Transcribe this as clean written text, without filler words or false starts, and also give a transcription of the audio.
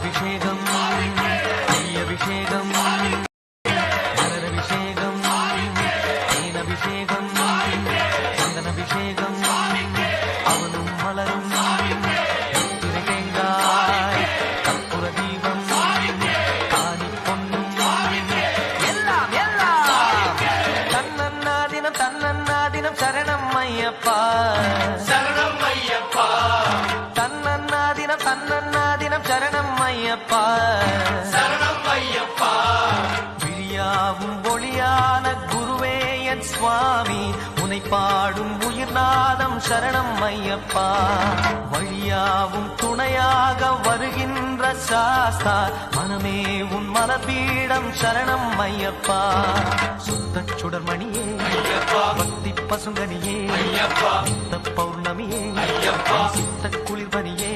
அபிஷேகம் அபிஷேகம் அபிஷேகம் தேன் அபிஷேகம் சந்தன அபிஷேகம் அவனும் மலரும் தேங்காய் கற்பூர தீபம் காணி பொன்னும் எல்லாம் எல்லாம் தன்னன்னாதினம் தன்னன்னாதினம் சரணம் ஐயப்பா சரணம் ஐயப்பா தன்னன்னாதினம் தன்னன்னாதினம் சரணம் ஐயப்பா சரணம் ஐயப்பா விழியாவும் ஒளியான குருவே என் சுவாமி உனை பாடும் உயிர்நாதம் சரணம் ஐயப்பா வழியாவும் துணையாக வருகின்ற சாஸ்தா மனமே உன் மலபீடம் சரணம் ஐயப்பா சுத்த சுடர்மணியே பக்தி பசுங்கனியே ஐயப்பா பௌர்ணமியே ஐயப்பா சித்த குளிர்பனியே